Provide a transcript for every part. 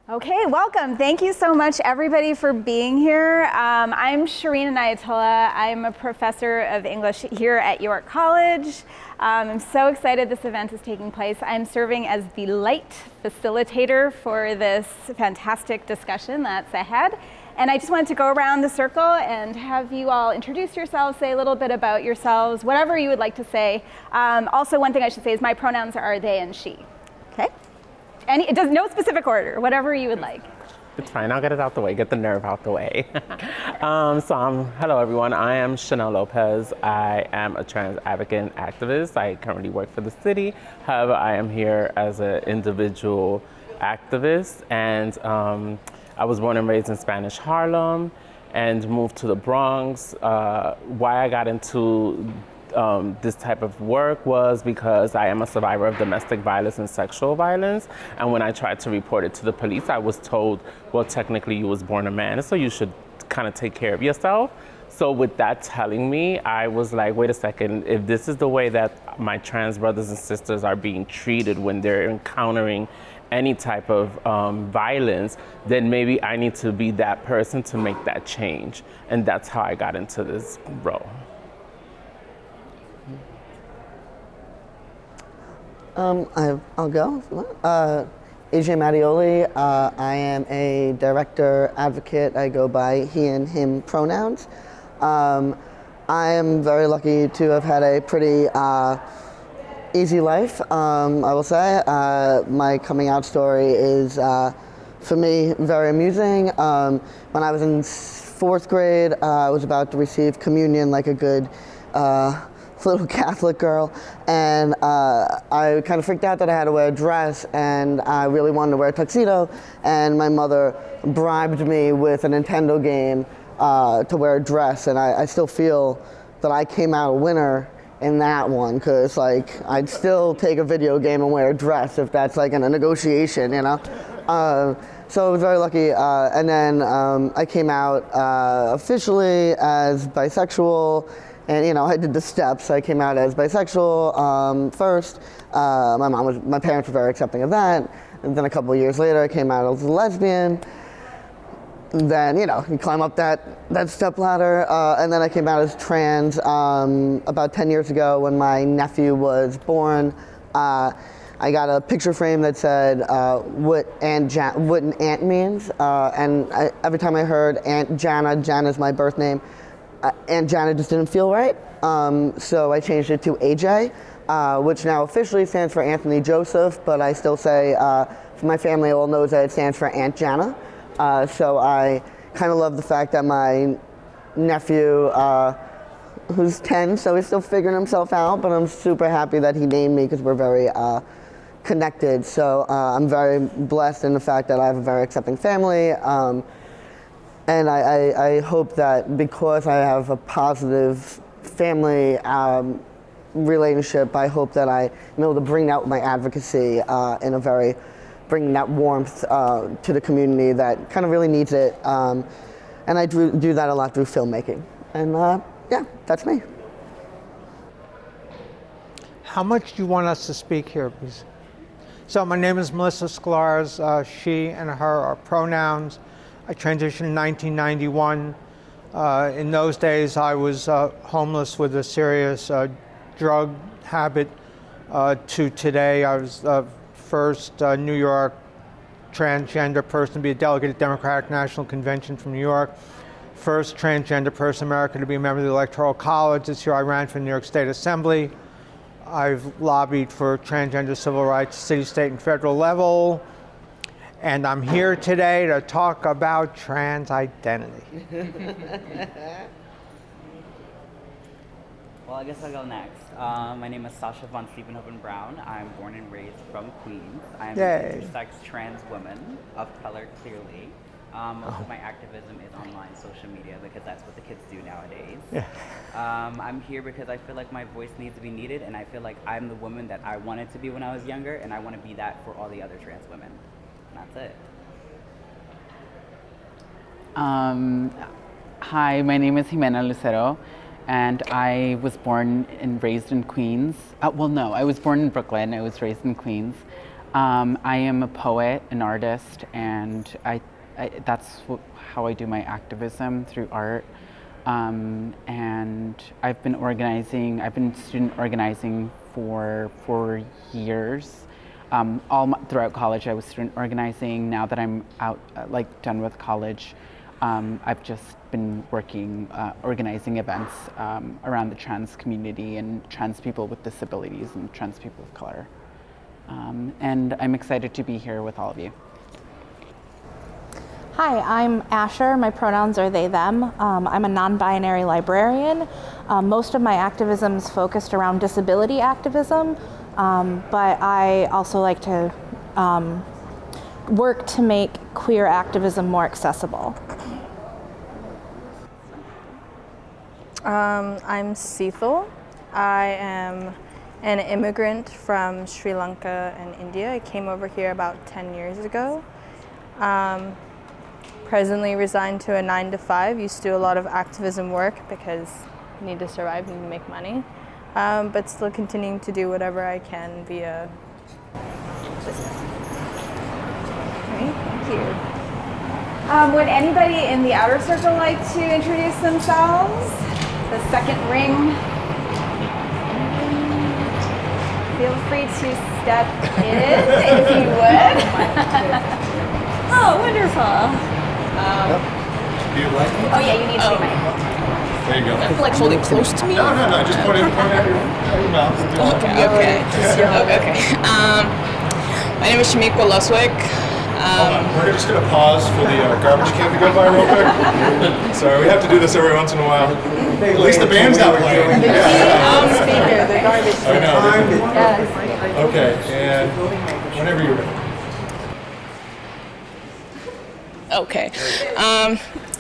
Okay, welcome. Thank you so much, everybody, for being here. I'm Shireen Anayatollah. I'm a professor of English here at York College. I'm so excited this event is taking place. I'm serving as the light facilitator for this fantastic discussion that's ahead. And I just wanted to go around the circle and have you all introduce yourselves, say a little bit about yourselves, whatever you would like to say. Also, one thing I should say is my pronouns are they and she. Okay? It does no specific order, whatever you would like. It's fine, I'll get it out the way, get the nerve out the way. Hello everyone, I am Chanel Lopez. I am a trans advocate and activist. I currently work for the city. However, I am here as an individual activist, and I was born and raised in Spanish Harlem and moved to the Bronx. Why I got into this type of work was because I am a survivor of domestic violence and sexual violence. And when I tried to report it to the police, I was told, well, technically you was born a man, so you should kind of take care of yourself. So with that telling me, I was like, wait a second, if this is the way that my trans brothers and sisters are being treated when they're encountering any type of violence, then maybe I need to be that person to make that change. And that's how I got into this role. I'll go. AJ Mattioli. I am a director advocate. I go by he and him pronouns. I am very lucky to have had a pretty easy life, I will say. My coming out story is, for me, very amusing. When I was in fourth grade, I was about to receive communion like a good little Catholic girl, and I kind of freaked out that I had to wear a dress, and I really wanted to wear a tuxedo, and my mother bribed me with a Nintendo game to wear a dress, and I still feel that I came out a winner in that one, because like I'd still take a video game and wear a dress if that's like in a negotiation, you know. So I was very lucky, and then I came out officially as bisexual. And you know, I did the steps. I came out as bisexual first. My parents were very accepting of that. And then a couple of years later, I came out as a lesbian. And then you climb up that step ladder. And then I came out as trans about 10 years ago when my nephew was born. I got a picture frame that said what an aunt means. And every time I heard Aunt Jana's my birth name. Aunt Jana just didn't feel right, so I changed it to AJ, which now officially stands for Anthony Joseph, but I still say, my family all knows that it stands for Aunt Jana. So I kind of love the fact that my nephew, who's 10, so he's still figuring himself out, but I'm super happy that he named me because we're very connected. So I'm very blessed in the fact that I have a very accepting family. And I hope that because I have a positive family relationship, I hope that I'm able to bring out my advocacy bring that warmth to the community that kind of really needs it. And I do that a lot through filmmaking. And yeah, that's me. How much do you want us to speak here, please? So my name is Melissa Sklarz. She and her are pronouns. I transitioned in 1991. In those days, I was homeless with a serious drug habit. To today, I was the first New York transgender person to be a delegate at Democratic National Convention from New York. First transgender person in America to be a member of the Electoral College. This year I ran for the New York State Assembly. I've lobbied for transgender civil rights, city, state, and federal level. And I'm here today to talk about trans identity. Well, I guess I'll go next. My name is Sasha von Stievenhoven-Brown. I'm born and raised from Queens. I'm an intersex trans woman of color, clearly. Most of my activism is online social media because that's what the kids do nowadays. Yeah. I'm here because I feel like my voice needs to be needed, and I feel like I'm the woman that I wanted to be when I was younger, and I want to be that for all the other trans women. That's it. Hi, my name is Jimena Lucero, and I was born and raised in Queens. I was born in Brooklyn. I was raised in Queens. I am a poet, an artist, and that's how I do my activism, through art. And I've been student organizing for 4 years. Throughout college, I was student organizing. Now that I'm out, done with college, I've just been working, organizing events around the trans community and trans people with disabilities and trans people of color. And I'm excited to be here with all of you. Hi, I'm Asher. My pronouns are they, them. I'm a non-binary librarian. Most of my activism is focused around disability activism, but I also like to work to make queer activism more accessible. I'm Seethal. I am an immigrant from Sri Lanka and India. I came over here about 10 years ago. Presently resigned to a 9-to-5. Used to do a lot of activism work because you need to survive, you need to make money. But still continuing to do whatever I can via business. Great, thank you. Would anybody in the outer circle like to introduce themselves? The second ring. Feel free to step in if you would. Oh, wonderful. Do you like it? Oh yeah, you need to be mic. There you go. I feel like hold it close to me. No, just point it at your mouth. Okay. My name is Shamikwa Luswick. Hold on. We're just going to pause for the garbage can to go by real quick. Sorry, we have to do this every once in a while. At least the band's not playing. Speaker, the garbage. I know. Yes. Okay, and whenever you're ready. Okay.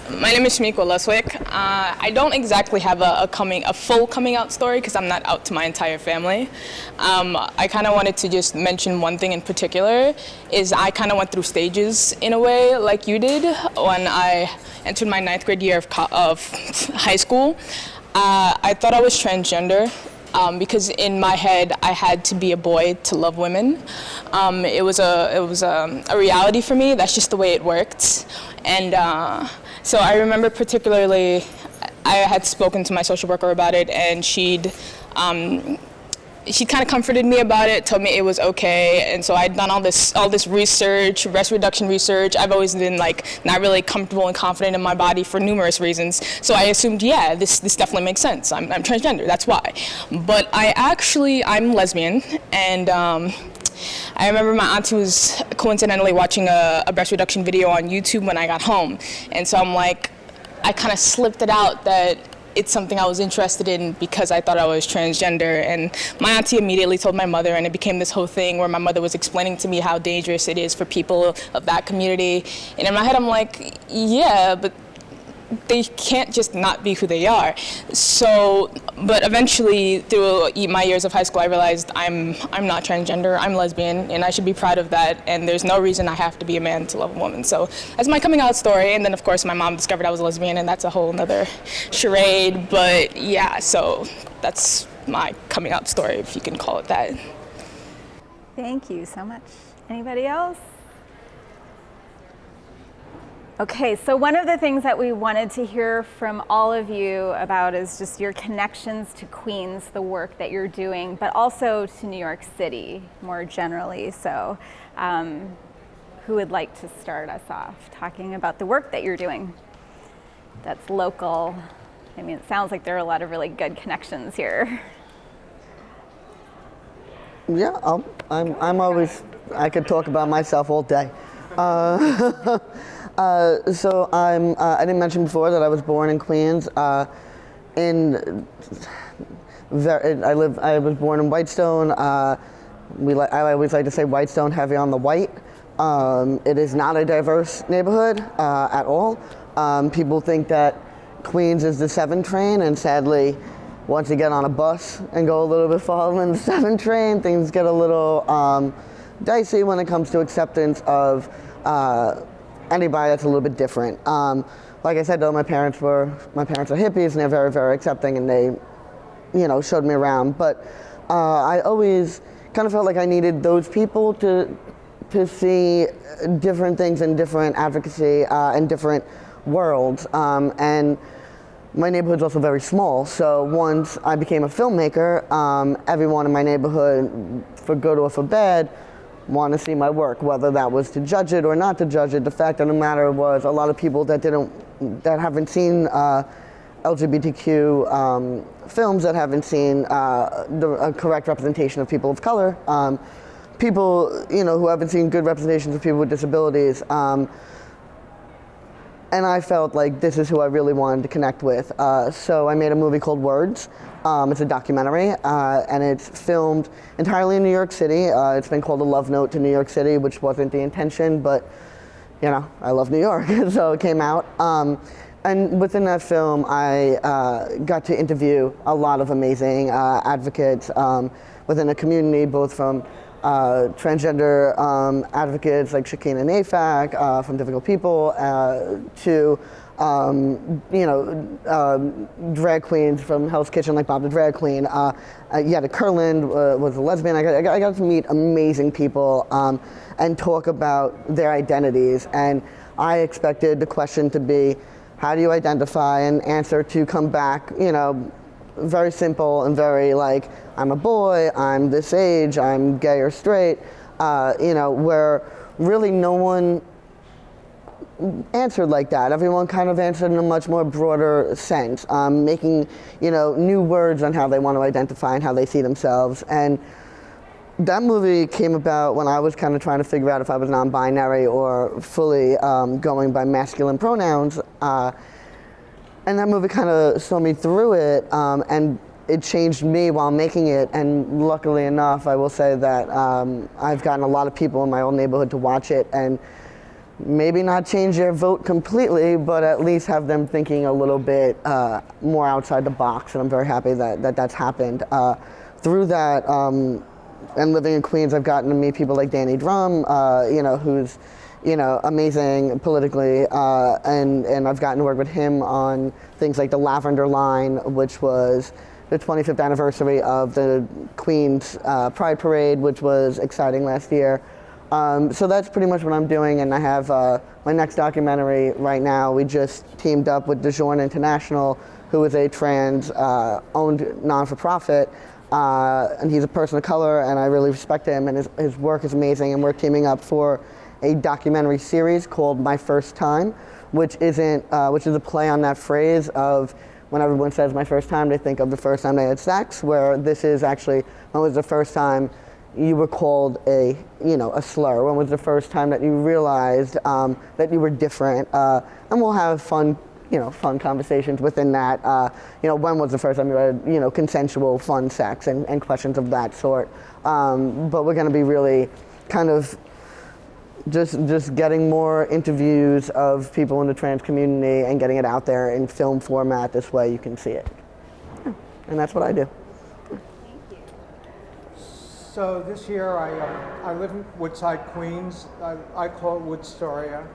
My name is Shamikwa Luswick. I don't exactly have a full coming out story because I'm not out to my entire family. I kind of wanted to just mention one thing in particular is I kind of went through stages in a way like you did when I entered my 9th grade year of high school. I thought I was transgender. Because in my head I had to be a boy to love women. It was a reality for me. That's just the way it worked. And so I remember particularly, I had spoken to my social worker about it, and she kind of comforted me about it, told me it was okay. And so I'd done all this research, breast reduction research. I've always been not really comfortable and confident in my body for numerous reasons. So I assumed, yeah, this definitely makes sense. I'm transgender, that's why. But I'm lesbian, and I remember my auntie was coincidentally watching a breast reduction video on YouTube when I got home. And so I kind of slipped it out that it's something I was interested in because I thought I was transgender. And my auntie immediately told my mother, and it became this whole thing where my mother was explaining to me how dangerous it is for people of that community. And in my head, I'm like, yeah, but they can't just not be who they are. So, but eventually through my years of high school, I realized I'm not transgender, I'm lesbian, and I should be proud of that, and there's no reason I have to be a man to love a woman. So that's my coming out story. And then of course my mom discovered I was a lesbian, and that's a whole nother charade. But yeah, so that's my coming out story, if you can call it that. Thank you so much. Anybody else? Okay, so one of the things that we wanted to hear from all of you about is just your connections to Queens, the work that you're doing, but also to New York City more generally. So who would like to start us off talking about the work that you're doing that's local? I mean, it sounds like there are a lot of really good connections here. Yeah, I could talk about myself all day. So I didn't mention before that I was born in Queens. I was born in Whitestone. I always like to say Whitestone heavy on the white. It is not a diverse neighborhood at all. People think that Queens is the 7 train, and sadly, once you get on a bus and go a little bit farther than the 7 train, things get a little dicey when it comes to acceptance of anybody that's a little bit different. Like I said, though, my parents are hippies, and they're very, very accepting, and they, showed me around. But I always kind of felt like I needed those people to see different things in different advocacy and different worlds. And my neighborhood's also very small, so once I became a filmmaker, everyone in my neighborhood, for good or for bad, want to see my work, whether that was to judge it or not to judge it. The fact of the matter was a lot of people that haven't seen LGBTQ films, that haven't seen a correct representation of people of color, people who haven't seen good representations of people with disabilities, and I felt like this is who I really wanted to connect with. So I made a movie called Words. It's a documentary, and it's filmed entirely in New York City. It's been called a love note to New York City, which wasn't the intention, but I love New York, so it came out. And within that film, I got to interview a lot of amazing advocates within the community, both from transgender advocates like Shakina Nafak from Difficult People to drag queens from Hell's Kitchen like Bob the Drag Queen. Yetta Kurland was a lesbian. I got to meet amazing people and talk about their identities. And I expected the question to be, how do you identify, and answer to come back, very simple and very like, I'm a boy, I'm this age, I'm gay or straight, where really no one answered like that. Everyone kind of answered in a much more broader sense, making, new words on how they want to identify and how they see themselves. And that movie came about when I was kind of trying to figure out if I was non-binary or fully going by masculine pronouns. And that movie kind of saw me through it, and it changed me while making it. And luckily enough, I will say that I've gotten a lot of people in my own neighborhood to watch it, and maybe not change their vote completely, but at least have them thinking a little bit more outside the box. And I'm very happy that that's happened. Through that, and living in Queens, I've gotten to meet people like Danny Drum, who's amazing politically, and I've gotten to work with him on things like the Lavender Line, which was the 25th anniversary of the Queens Pride Parade, which was exciting last year. So that's pretty much what I'm doing, and I have my next documentary right now. We just teamed up with DeJourne International, who is a trans-owned non-for-profit, and he's a person of color, and I really respect him, and his work is amazing, and we're teaming up for a documentary series called My First Time, which is a play on that phrase of when everyone says my first time, they think of the first time they had sex, where this is actually, when was the first time you were called a slur? When was the first time that you realized that you were different? And we'll have fun conversations within that. When was the first time you had, consensual, fun sex and questions of that sort. But we're going to be really kind of just getting more interviews of people in the trans community and getting it out there in film format. This way you can see it. And that's what I do. So this year I live in Woodside, Queens. I call it Woodstoria.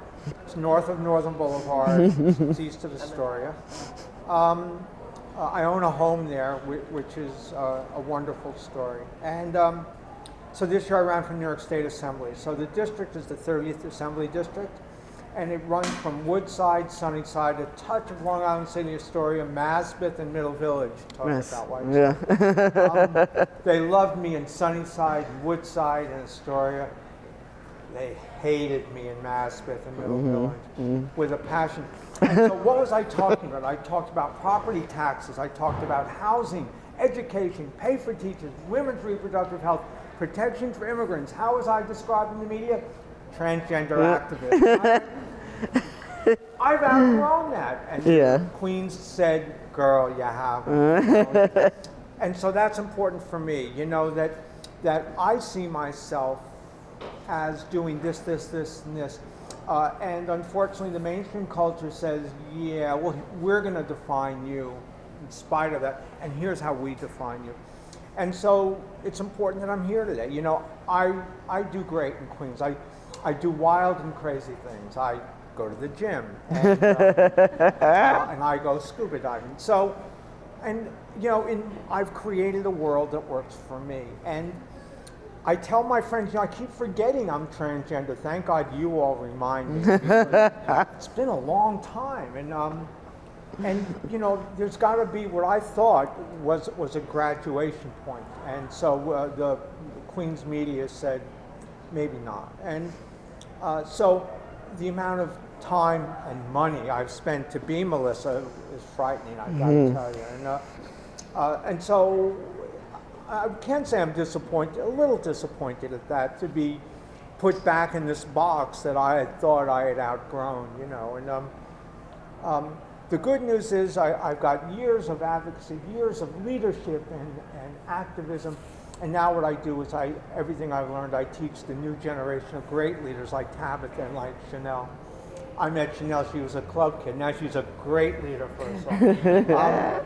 It's north of Northern Boulevard. It's east of Astoria. I own a home there, which is a wonderful story. And so this year I ran for New York State Assembly. So the district is the 30th Assembly District, and it runs from Woodside, Sunnyside, a touch of Long Island City, Astoria, Maspeth, and Middle Village. About white. Yeah. They loved me in Sunnyside, Woodside, and Astoria. They hated me in Maspeth and Middle Village with a passion. And so what was I talking about? I talked about property taxes. I talked about housing, education, pay for teachers, women's reproductive health, protection for immigrants. How was I described in the media? Transgender activist. I've outgrown that. And Queens said, girl, you have. And so that's important for me, that I see myself as doing this, and this. And unfortunately, the mainstream culture says, yeah, well, we're going to define you in spite of that, and here's how we define you. And so it's important that I'm here today. I do great in Queens. I do wild and crazy things. I go to the gym, and I go scuba diving. So, I've created a world that works for me. And I tell my friends, I keep forgetting I'm transgender. Thank God you all remind me. It's been a long time, and there's got to be what I thought was a graduation point, and so the Queen's media said maybe not, and so the amount of time and money I've spent to be Melissa is frightening. I've got to tell you, and so. I can't say I'm disappointed, a little disappointed at that, to be put back in this box that I had thought I had outgrown, and the good news is I've got years of advocacy, years of leadership and activism, and now what I do is everything I've learned, I teach the new generation of great leaders like Tabitha and like Chanel. I met Chanel, she was a club kid, now she's a great leader for us all.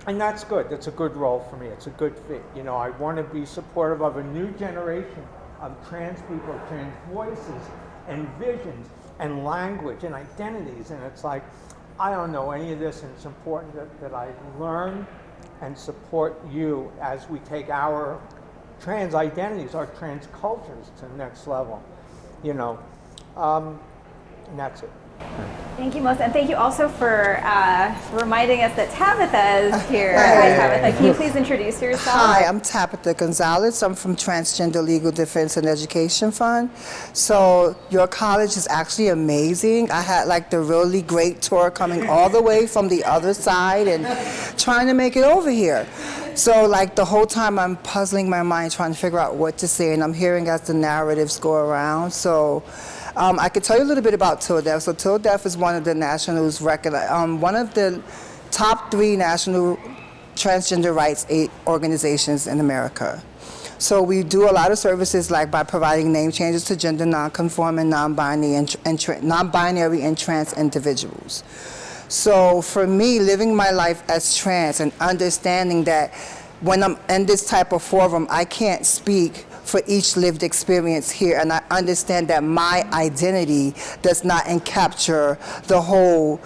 And that's good. That's a good role for me. It's a good fit. I want to be supportive of a new generation of trans people, trans voices and visions and language and identities. And it's like, I don't know any of this, and it's important that I learn and support you as we take our trans identities, our trans cultures to the next level. And that's it. Thank you, Melissa, and thank you also for reminding us that Tabitha is here. Hi, Tabitha. Can you please introduce yourself? Hi, I'm Tabitha Gonzalez. I'm from Transgender Legal Defense and Education Fund. So your college is actually amazing. I had the really great tour coming all the way from the other side and trying to make it over here. So the whole time I'm puzzling my mind trying to figure out what to say, and I'm hearing as the narratives go around. So I could tell you a little bit about TILDEF. So TILDEF is one of the nationals one of the top 3 national transgender rights organizations in America. So we do a lot of services by providing name changes to gender nonconforming, non-binary, and trans individuals. So for me, living my life as trans and understanding that when I'm in this type of forum, I can't speak for each lived experience here, and I understand that my identity does not encapture the whole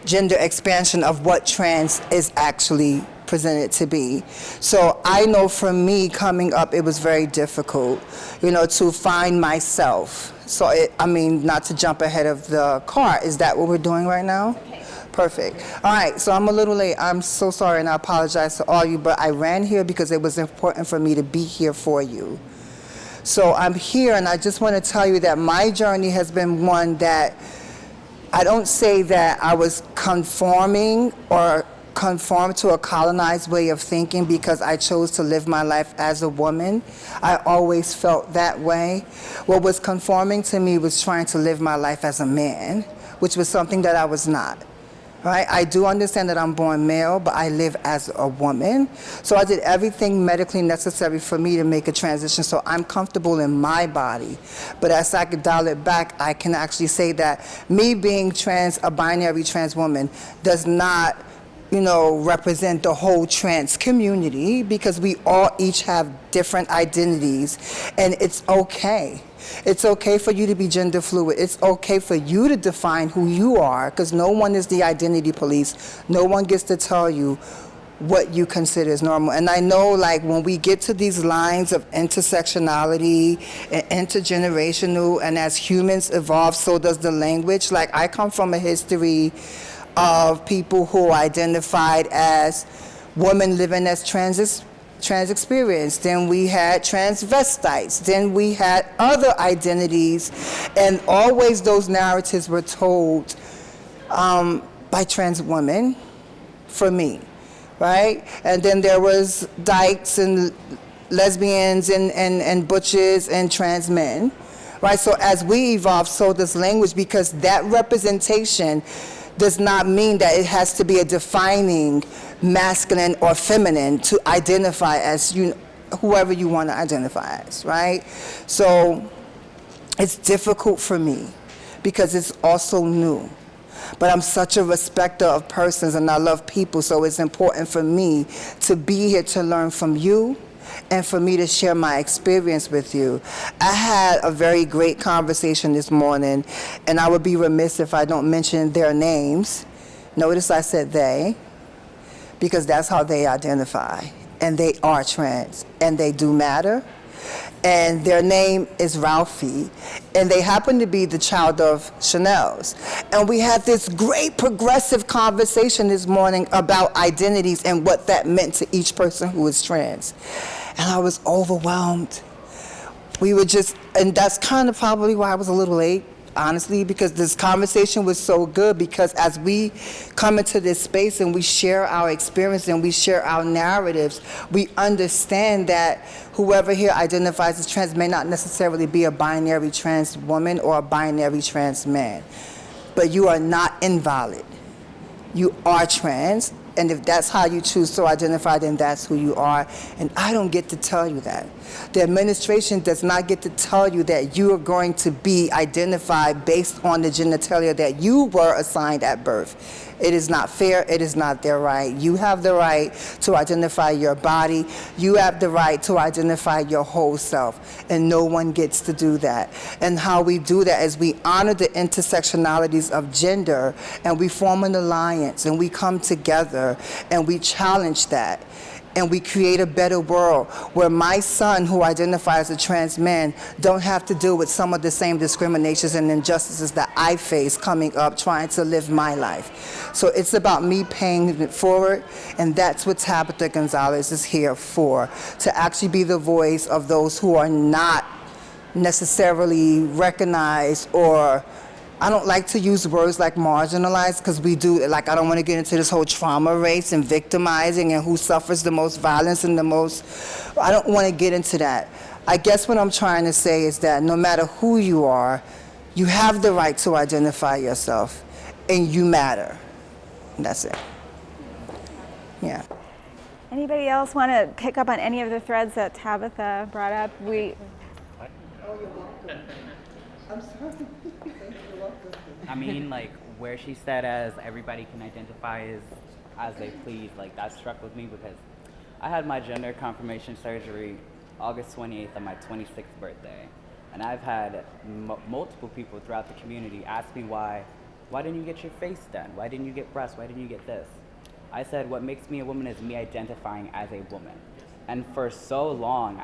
gender expansion of what trans is actually presented to be. So I know for me coming up, it was very difficult, to find myself. So not to jump ahead of the car, is that what we're doing right now? Okay. Perfect. All right, so I'm a little late. I'm so sorry, and I apologize to all you, but I ran here because it was important for me to be here for you. So I'm here, and I just want to tell you that my journey has been one that I don't say that I was conforming or conform to a colonized way of thinking because I chose to live my life as a woman. I always felt that way. What was conforming to me was trying to live my life as a man, which was something that I was not. Right? I do understand that I'm born male, but I live as a woman. So I did everything medically necessary for me to make a transition, so I'm comfortable in my body. But as I could dial it back, I can actually say that me being trans, a binary trans woman, does not, represent the whole trans community, because we all each have different identities, and it's okay. It's okay for you to be gender fluid. It's okay for you to define who you are, because no one is the identity police. No one gets to tell you what you consider is normal. And I know when we get to these lines of intersectionality and intergenerational, and as humans evolve, so does the language. I come from a history of people who identified as women living as trans experience. Then we had transvestites. Then we had other identities. And always those narratives were told by trans women, for me, right? And then there was dykes and lesbians and butches and trans men, right? So as we evolve, so does language, because that representation does not mean that it has to be a defining masculine or feminine to identify as whoever you want to identify as, right? So it's difficult for me because it's also new. But I'm such a respecter of persons, and I love people, so it's important for me to be here to learn from you and for me to share my experience with you. I had a very great conversation this morning, and I would be remiss if I don't mention their names. Notice I said they, because that's how they identify, and they are trans, and they do matter. and their name is Ralphie, and they happen to be the child of Chanel's. And we had this great progressive conversation this morning about identities and what that meant to each person who is trans. And I was overwhelmed. We were just, and that's kind of probably why I was a little late, honestly, because this conversation was so good, because as we come into this space and we share our experience and we share our narratives, we understand that whoever here identifies as trans may not necessarily be a binary trans woman or a binary trans man, but you are not invalid. You are trans, and if that's how you choose to identify, then that's who you are, and I don't get to tell you that. The administration does not get to tell you that you are going to be identified based on the genitalia that you were assigned at birth. It is not fair. It is not their right. You have the right to identify your body. You have the right to identify your whole self, and no one gets to do that. And how we do that is we honor the intersectionalities of gender, and we form an alliance, and we come together, and we challenge that. And we create a better world where my son, who identifies as a trans man, don't have to deal with some of the same discriminations and injustices that I face coming up trying to live my life. So it's about me paying it forward, and that's what Tabitha Gonzalez is here for, to actually be the voice of those who are not necessarily recognized, or I don't like to use words like marginalized, because we do, like, I don't want to get into this whole trauma race and victimizing and who suffers the most violence and the most, I don't want to get into that. I guess what I'm trying to say is that no matter who you are, you have the right to identify yourself, and you matter. And that's it. Yeah. Anybody else want to pick up on any of the threads that Tabitha brought up? Oh, you're welcome. I'm sorry. I mean, like, where she said as everybody can identify as they please, like, that struck with me, because I had my gender confirmation surgery August 28th on my 26th birthday. And I've had multiple people throughout the community ask me why didn't you get your face done? Why didn't you get breasts? Why didn't you get this? I said, what makes me a woman is me identifying as a woman. And for so long,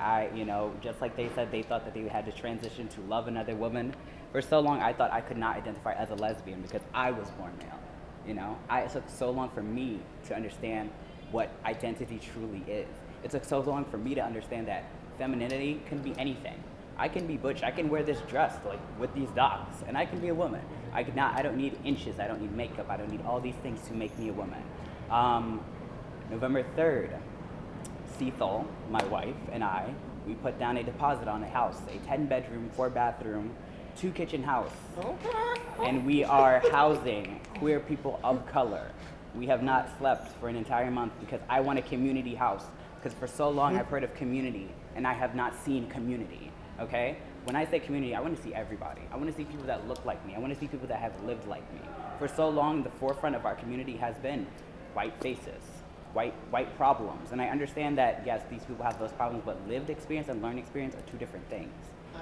just like they said, they thought that they had to transition to love another woman. For so long, I thought I could not identify as a lesbian because I was born male. It took so long for me to understand what identity truly is. It took so long for me to understand that femininity can be anything. I can be butch. I can wear this dress like with these dots, and I can be a woman. I don't need inches. I don't need makeup. I don't need all these things to make me a woman. November 3rd, Cethel, my wife, and I, we put down a deposit on a house, a 10-bedroom, 4-bathroom, 2-kitchen house. And we are housing queer people of color. We have not slept for an entire month because I want a community house. Because for so long I've heard of community, and I have not seen community, okay? When I say community, I want to see everybody. I want to see people that look like me. I want to see people that have lived like me. For so long, the forefront of our community has been white faces, white problems. And I understand that, yes, these people have those problems, but lived experience and learned experience are two different things.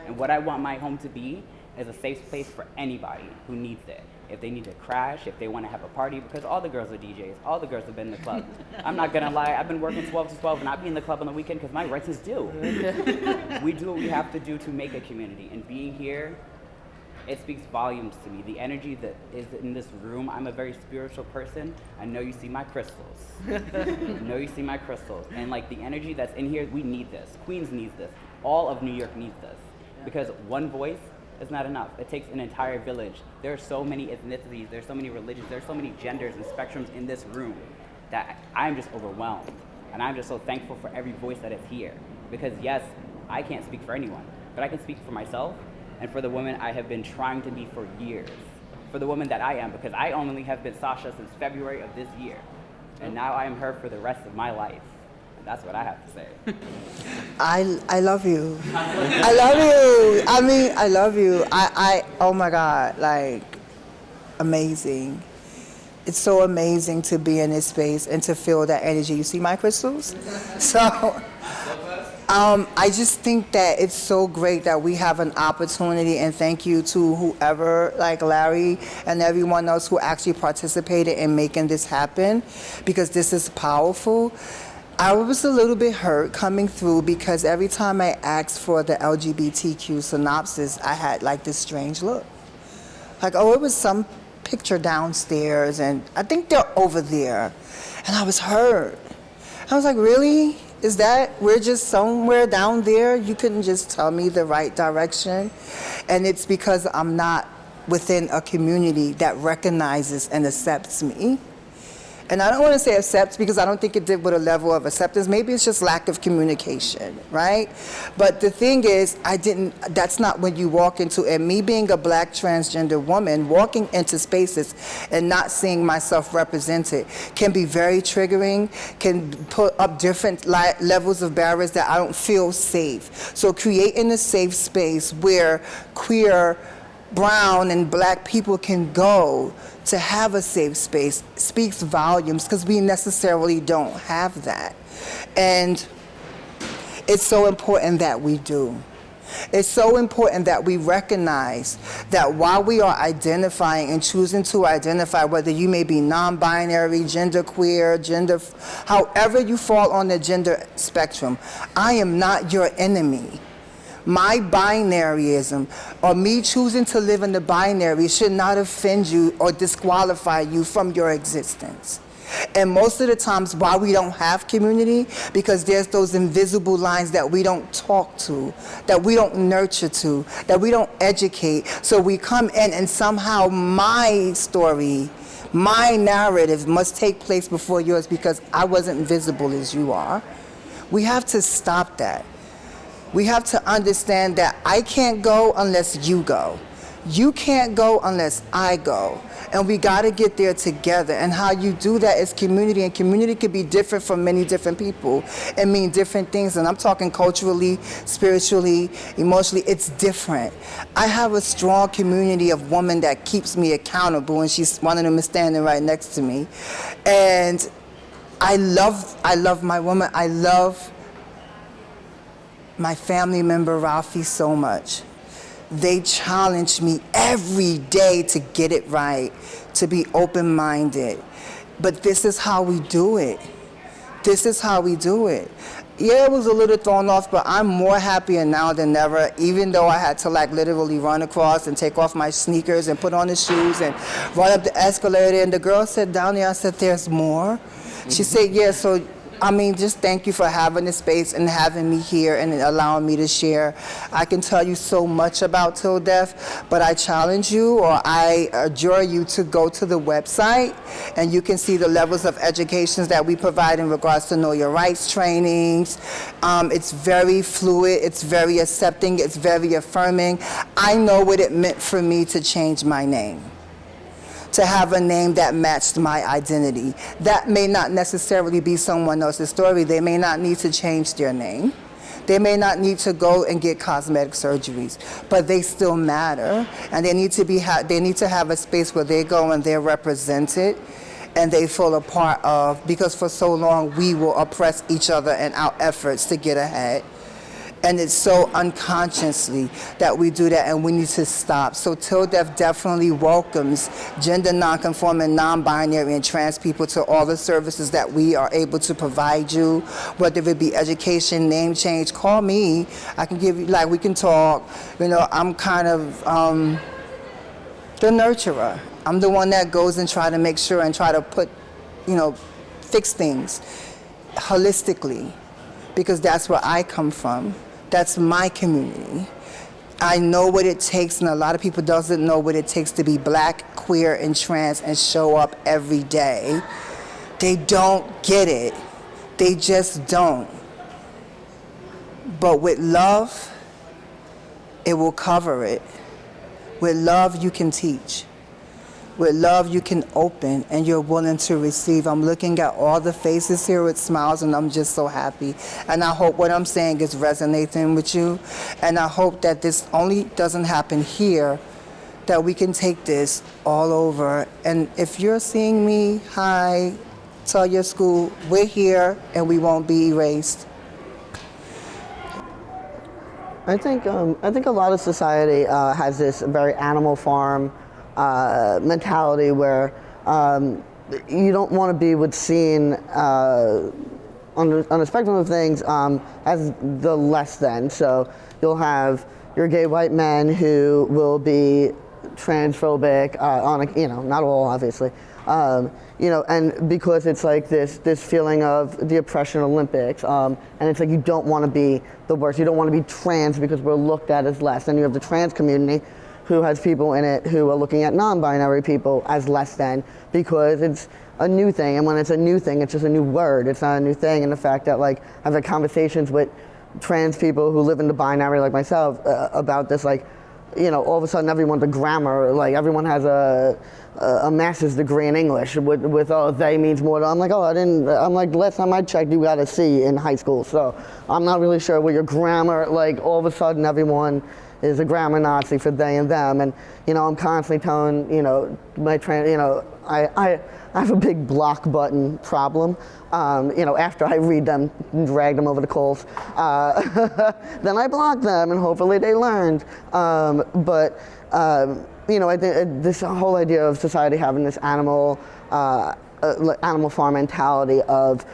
And what I want my home to be is a safe space for anybody who needs it. If they need to crash, if they want to have a party, because all the girls are DJs, all the girls have been in the club. I'm not gonna lie, I've been working 12 to 12 and I'll be in the club on the weekend because my rent is due. We do what we have to do to make a community, and being here, it speaks volumes to me. The energy that is in this room, I'm a very spiritual person. I know you see my crystals. I know you see my crystals. And like the energy that's in here, we need this. Queens needs this. All of New York needs this. Because one voice is not enough. It takes an entire village. There are so many ethnicities, there's so many religions, there's so many genders and spectrums in this room that I'm just overwhelmed. And I'm just so thankful for every voice that is here. Because yes, I can't speak for anyone, but I can speak for myself and for the woman I have been trying to be for years. For the woman that I am, because I only have been Sasha since February of this year. And now I am her for the rest of my life. That's what I have to say. I love you. I love you. I mean, I love you. Oh my God, like, amazing. It's so amazing to be in this space and to feel that energy. You see my crystals? So, I just think that it's so great that we have an opportunity, and thank you to whoever, like Larry and everyone else who actually participated in making this happen, because this is powerful. I was a little bit hurt coming through because every time I asked for the LGBTQ synopsis, I had like this strange look. Like, oh, it was some picture downstairs and I think they're over there. And I was hurt. I was like, really? Is that, we're just somewhere down there? You couldn't just tell me the right direction? And it's because I'm not within a community that recognizes and accepts me. And I don't want to say accepts because I don't think it did with a level of acceptance. Maybe it's just lack of communication, right? But the thing is, that's not when you walk into, and me being a black transgender woman, walking into spaces and not seeing myself represented can be very triggering, can put up different levels of barriers that I don't feel safe. So creating a safe space where queer, brown, and black people can go to have a safe space speaks volumes because we necessarily don't have that. And it's so important that we do. It's so important that we recognize that while we are identifying and choosing to identify, whether you may be non-binary, genderqueer, however you fall on the gender spectrum, I am not your enemy. My binaryism, or me choosing to live in the binary, should not offend you or disqualify you from your existence. And most of the times why we don't have community, because there's those invisible lines that we don't talk to, that we don't nurture to, that we don't educate. So we come in and somehow my story, my narrative must take place before yours because I wasn't visible as you are. We have to stop that. We have to understand that I can't go unless you go. You can't go unless I go. And we got to get there together. And how you do that is community. And community can be different from many different people and mean different things. And I'm talking culturally, spiritually, emotionally. It's different. I have a strong community of women that keeps me accountable. And one of them is standing right next to me. And I love my woman. I love my family member, Rafi, so much. They challenge me every day to get it right, to be open-minded. But this is how we do it. This is how we do it. Yeah, it was a little thrown off, but I'm more happier now than ever, even though I had to like literally run across and take off my sneakers and put on the shoes and run up the escalator. And the girl said down there, I said, there's more? She said, yeah, so I mean, just thank you for having the space and having me here and allowing me to share. I can tell you so much about Till Death, but I challenge you, or I adjure you to go to the website and you can see the levels of educations that we provide in regards to know your rights trainings. It's very fluid, it's very accepting, it's very affirming. I know what it meant for me to change my name, to have a name that matched my identity. That may not necessarily be someone else's story. They may not need to change their name. They may not need to go and get cosmetic surgeries, but they still matter. And they need to have a space where they go and they're represented and they feel a part of, because for so long we will oppress each other in our efforts to get ahead. And it's so unconsciously that we do that, and we need to stop. So Till Death definitely welcomes gender nonconforming, non-binary, and trans people to all the services that we are able to provide you, whether it be education, name change. Call me. I can give you, like, we can talk. You know, I'm kind of the nurturer. I'm the one that goes and try to make sure and try to put, fix things holistically, because that's where I come from. That's my community. I know what it takes, and a lot of people doesn't know what it takes to be black, queer, and trans and show up every day. They don't get it. They just don't. But with love, it will cover it. With love, you can teach. With love, you can open, and you're willing to receive. I'm looking at all the faces here with smiles, and I'm just so happy. And I hope what I'm saying is resonating with you. And I hope that this only doesn't happen here, that we can take this all over. And if you're seeing me, hi, tell your school, we're here, and we won't be erased. I think a lot of society has this very animal farm mentality where you don't want to be what's seen on the spectrum of things as the less than. So you'll have your gay white men who will be transphobic not all obviously, and because it's like this feeling of the oppression Olympics, and it's like you don't want to be the worst. You don't want to be trans because we're looked at as less. And you have the trans community who has people in it who are looking at non-binary people as less than because it's a new thing. And when it's a new thing, it's just a new word. It's not a new thing. And the fact that like I've had conversations with trans people who live in the binary like myself about this, like, all of a sudden everyone's a grammar, like everyone has a master's degree in English with oh, they means more. I'm like, oh, I'm like, last time I checked, you got a C in high school. So I'm not really sure what your grammar, like all of a sudden everyone is a grammar Nazi for they and them. And, I'm constantly telling, my I have a big block button problem. After I read them and drag them over the coals, then I block them and hopefully they learned. I think this whole idea of society having this animal farm mentality of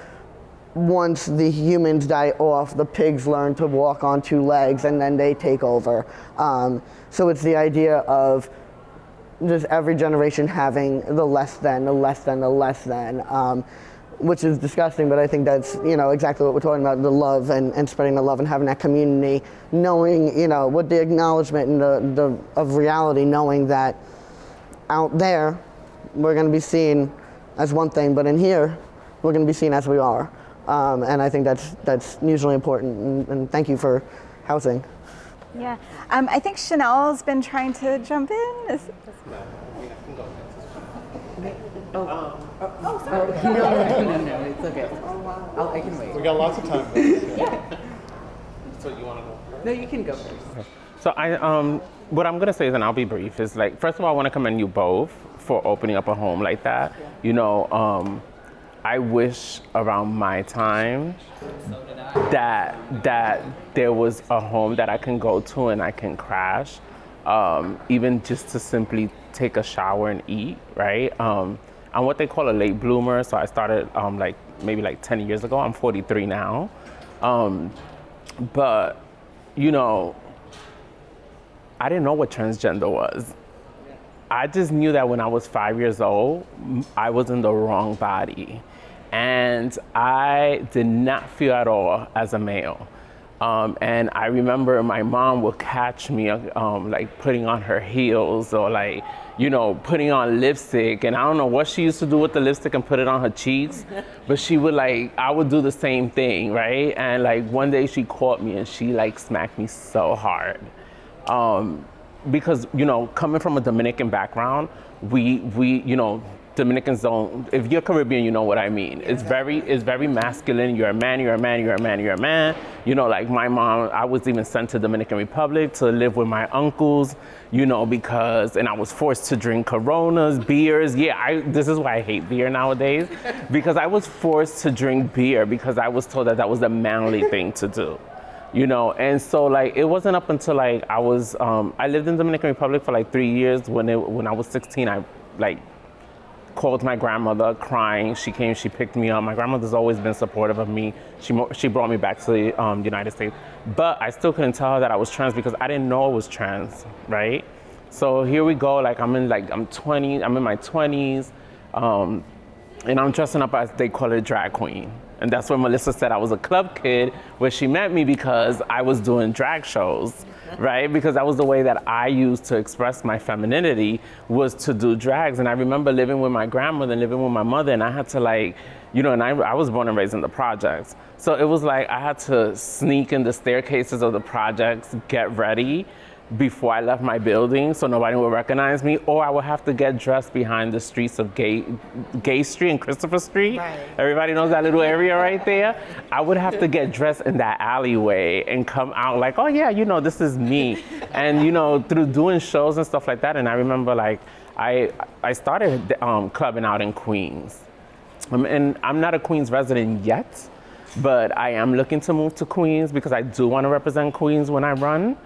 once the humans die off, the pigs learn to walk on two legs and then they take over. So it's the idea of just every generation having the less than, the less than, the less than, which is disgusting, but I think that's, exactly what we're talking about, the love and spreading the love and having that community, knowing, with the acknowledgement and of reality, knowing that out there, we're going to be seen as one thing, but in here, we're going to be seen as we are. And I think that's usually important, and thank you for housing. Yeah, I think Chanel's been trying to jump in. Sorry. No, it's okay. I can wait. We got lots of time. Yeah. So you want to go first? No, you can go first. So what I'm gonna say is, and I'll be brief, is like, first of all, I want to commend you both for opening up a home like that. I wish around my time that there was a home that I can go to and I can crash, even just to simply take a shower and eat, right? I'm what they call a late bloomer, so I started maybe 10 years ago. I'm 43 now. But, I didn't know what transgender was. I just knew that when I was 5 years old, I was in the wrong body. And I did not feel at all as a male. And I remember my mom would catch me putting on her heels or putting on lipstick. And I don't know what she used to do with the lipstick and put it on her cheeks, but she would I would do the same thing, right? And one day she caught me and she smacked me so hard. Because, coming from a Dominican background, we Dominicans don't, if you're Caribbean, you know what I mean. It's very masculine. You're a man, you're a man, you're a man, you're a man. My mom, I was even sent to Dominican Republic to live with my uncles, and I was forced to drink Coronas, beers. Yeah, this is why I hate beer nowadays, because I was forced to drink beer because I was told that was the manly thing to do. And so it wasn't up until I was, I lived in Dominican Republic for 3 years. When I was 16, I called my grandmother crying. She came, she picked me up. My grandmother's always been supportive of me. She brought me back to the United States. But I still couldn't tell her that I was trans because I didn't know I was trans, right? So here we go, I'm in my 20s, and I'm dressing up as they call it drag queen. And that's when Melissa said I was a club kid, where she met me because I was doing drag shows, right? Because that was the way that I used to express my femininity, was to do drags. And I remember living with my grandmother and living with my mother, and I had to and I was born and raised in the projects. So it was I had to sneak in the staircases of the projects, get ready before I left my building so nobody would recognize me, or I would have to get dressed behind the streets of Gay Street and Christopher Street. Right. Everybody knows that little area right there. I would have to get dressed in that alleyway and come out oh yeah, this is me. And through doing shows and stuff like that, and I remember I started clubbing out in Queens. And I'm not a Queens resident yet, but I am looking to move to Queens because I do want to represent Queens when I run.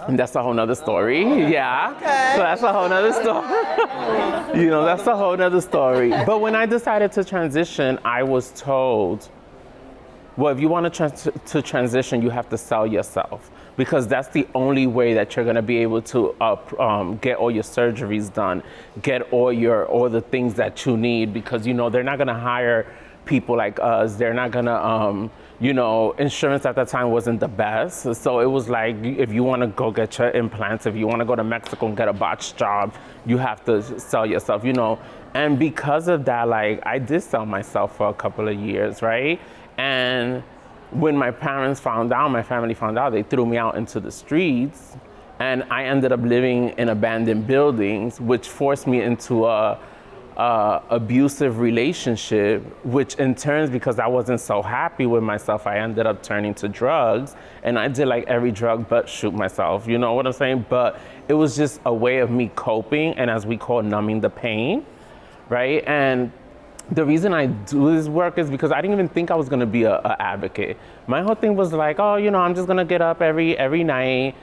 And that's a whole nother story. Yeah. Okay. So that's a whole nother story. That's a whole nother story. But when I decided to transition, I was told, well, if you want to transition, you have to sell yourself, because that's the only way that you're going to be able to get all your surgeries done, get all the things that you need, because they're not going to hire people like us. They're not going to insurance at that time wasn't the best. So it was like, if you want to go get your implants, if you want to go to Mexico and get a botched job, you have to sell yourself, And because of that, like, I did sell myself for a couple of years, right? And when my parents found out, my family found out, they threw me out into the streets. And I ended up living in abandoned buildings, which forced me into a abusive relationship, which in turn, because I wasn't so happy with myself, I ended up turning to drugs. And I did like every drug but shoot myself, you know what I'm saying? But it was just a way of me coping, and as we call, numbing the pain, right? And the reason I do this work is because I didn't even think I was gonna be a advocate. My whole thing was like, oh, I'm just gonna get up every night,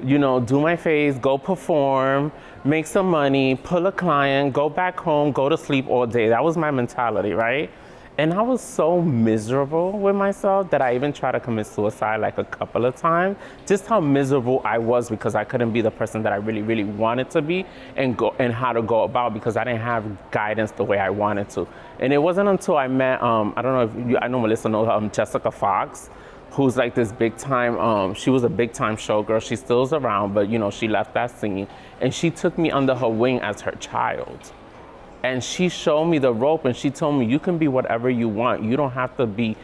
do my face, go perform, make some money, pull a client, go back home, go to sleep all day. That was my mentality, right? And I was so miserable with myself that I even tried to commit suicide like a couple of times. Just how miserable I was because I couldn't be the person that I really, really wanted to be, and how to go about, because I didn't have guidance the way I wanted to. And it wasn't until I met, I don't know if I know Melissa knows Jessica Fox, who's like this big time, she was a big time showgirl. She still is around, but she left that scene. And she took me under her wing as her child. And she showed me the rope, and she told me, you can be whatever you want. You don't have to be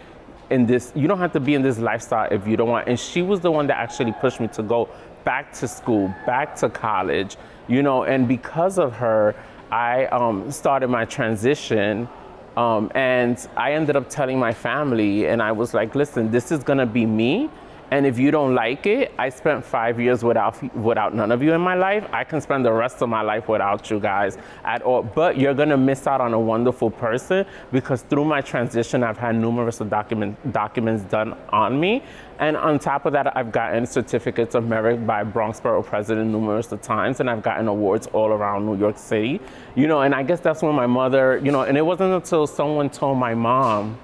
in this lifestyle if you don't want. And she was the one that actually pushed me to go back to school, back to college, and because of her, I started my transition. And I ended up telling my family, and I was like, listen, this is gonna be me. And if you don't like it, I spent 5 years without none of you in my life. I can spend the rest of my life without you guys at all. But you're gonna miss out on a wonderful person, because through my transition, I've had numerous documents done on me. And on top of that, I've gotten certificates of merit by Bronx Borough President numerous times, and I've gotten awards all around New York City. And I guess that's when my mother, and it wasn't until someone told my mom,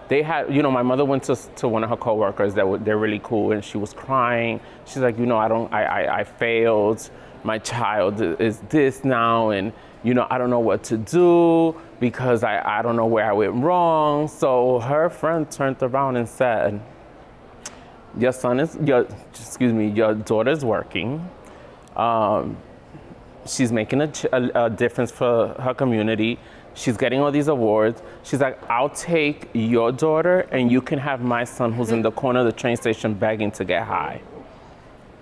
they had, my mother went to one of her coworkers they're really cool, and she was crying. She's like, I failed. My child is this now, and I don't know what to do because I don't know where I went wrong. So her friend turned around and said, your daughter's working. She's making a difference for her community. She's getting all these awards. She's like, I'll take your daughter, and you can have my son, who's in the corner of the train station begging to get high.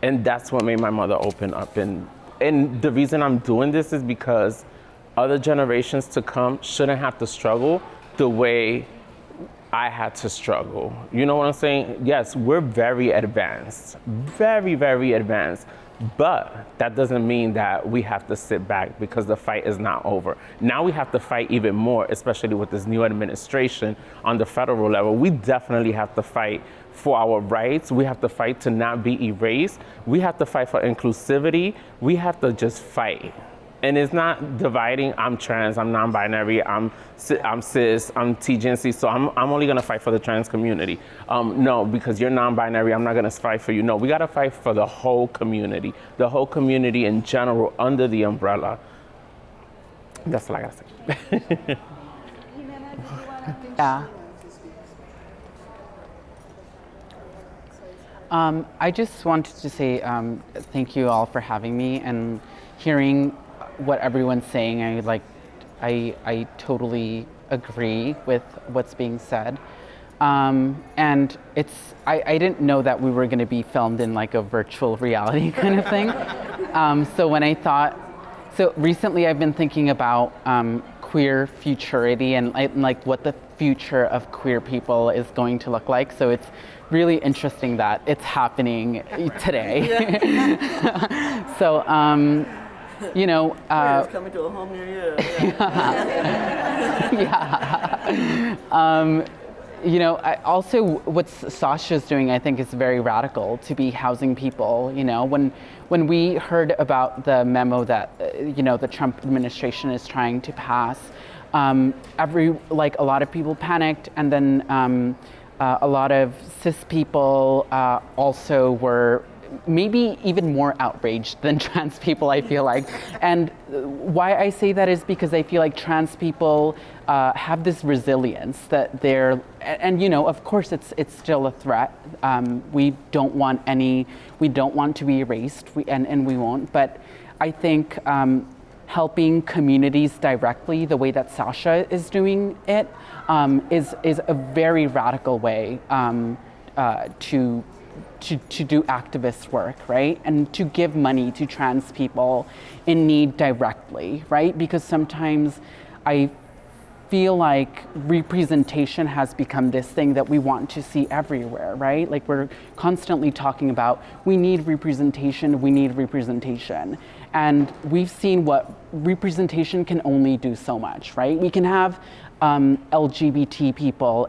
And that's what made my mother open up. And the reason I'm doing this is because other generations to come shouldn't have to struggle the way I had to struggle. You know what I'm saying? Yes, we're very advanced, very, very advanced. But that doesn't mean that we have to sit back, because the fight is not over. Now we have to fight even more, especially with this new administration on the federal level. We definitely have to fight for our rights. We have to fight to not be erased. We have to fight for inclusivity. We have to just fight. And it's not dividing, I'm trans, I'm non-binary, I'm cis, I'm TGNC, so I'm only gonna fight for the trans community. No, because you're non-binary, I'm not gonna fight for you. No, we gotta fight for the whole community in general, under the umbrella. That's all I gotta say. Yeah. I just wanted to say thank you all for having me, and hearing what everyone's saying. I totally agree with what's being said. And I didn't know that we were going to be filmed in like a virtual reality kind of thing. So recently I've been thinking about queer futurity and like what the future of queer people is going to look like. So it's really interesting that it's happening today. So, it's coming to a home near you. Yeah. you know, also what Sasha's doing, I think, is very radical to be housing people. You know, when we heard about the memo that you know, the Trump administration is trying to pass, a lot of people panicked, and then a lot of cis people also were maybe even more outraged than trans people, I feel like. And why I say that is because I feel like trans people have this resilience that they're, and you know, of course it's still a threat. We don't want to be erased, and we won't, but I think helping communities directly the way that Sasha is doing it is a very radical way to do activist work, right? And to give money to trans people in need directly, right? Because sometimes I feel like representation has become this thing that we want to see everywhere, right? Like we're constantly talking about, we need representation. And we've seen what representation can only do so much, right? We can have LGBT people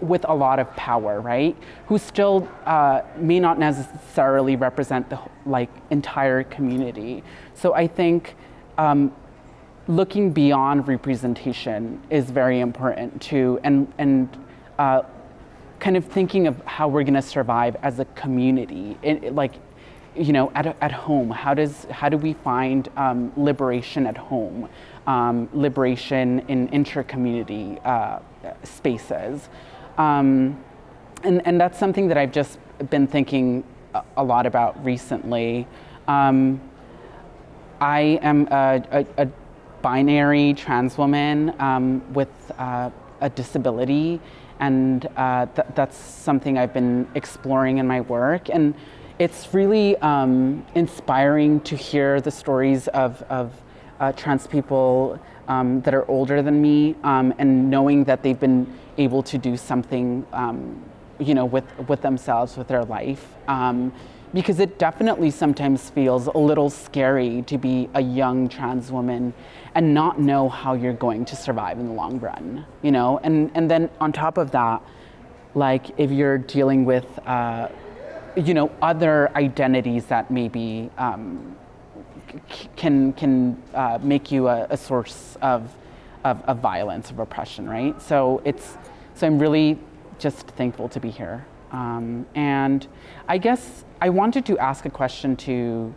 with a lot of power, right? Who still may not necessarily represent the entire community. So I think looking beyond representation is very important too, and kind of thinking of how we're going to survive as a community, you know, at home. How do we find liberation at home, liberation in intra-community spaces, and that's something that I've just been thinking a lot about recently. I am a binary trans woman with a disability, and that's something I've been exploring in my work, and it's really inspiring to hear the stories of trans people that are older than me, and knowing that they've been able to do something, you know, with themselves, with their life. Because it definitely sometimes feels a little scary to be a young trans woman and not know how you're going to survive in the long run, you know? And then on top of that, like if you're dealing with, you know, other identities that maybe can make you a source of violence, of oppression, right? So I'm really just thankful to be here. And I guess I wanted to ask a question to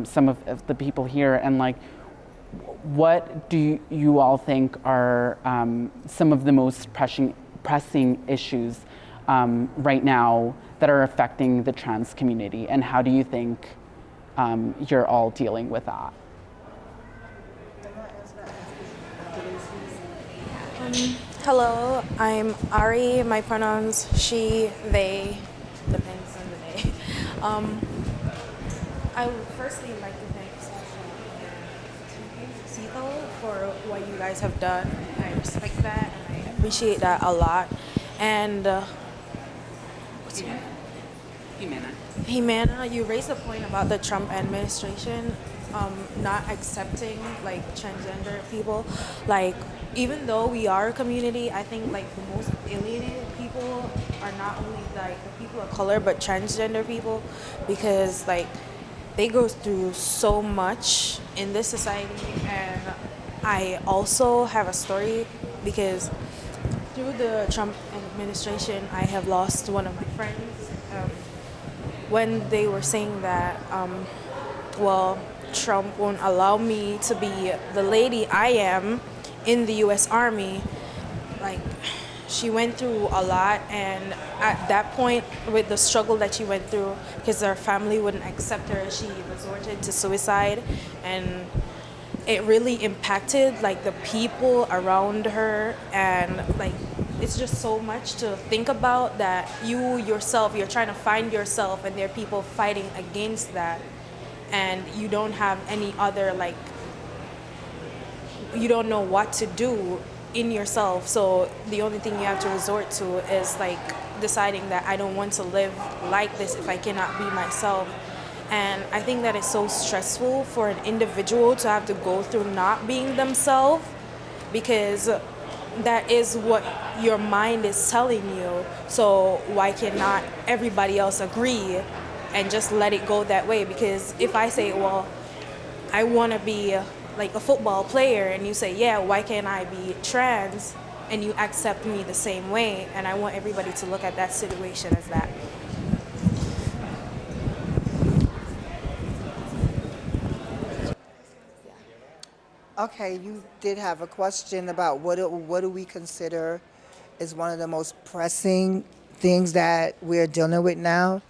some of the people here, and like, what do you all think are some of the most pressing issues right now that are affecting the trans community, and how do you think you're all dealing with that? Hello, I'm Ari. My pronouns she, they, depends on the day. I would firstly like to thank Sasha and Sito for what you guys have done. I respect that and I appreciate that a lot. And what's your name? Himana, you raised a point about the Trump administration not accepting like transgender people. Like, even though we are a community, I think like the most alienated people are not only like the people of color, but transgender people, because like they go through so much in this society. And I also have a story because through the Trump administration, I have lost one of my friends when they were saying that, well, Trump won't allow me to be the lady I am in the U.S. Army. Like, she went through a lot, and at that point, with the struggle that she went through, because her family wouldn't accept her, she resorted to suicide, and it really impacted like the people around her. And like, it's just so much to think about, that you yourself, you're trying to find yourself, and there are people fighting against that, and you don't have any other, like, you don't know what to do in yourself. So the only thing you have to resort to is like deciding that I don't want to live like this if I cannot be myself. And I think that it's so stressful for an individual to have to go through not being themselves, because that is what your mind is telling you. So why cannot everybody else agree and just let it go that way? Because if I say, well, I want to be like a football player, and you say, yeah, why can't I be trans? And you accept me the same way, and I want everybody to look at that situation as that. Okay, you did have a question about what do we consider is one of the most pressing things that we're dealing with now.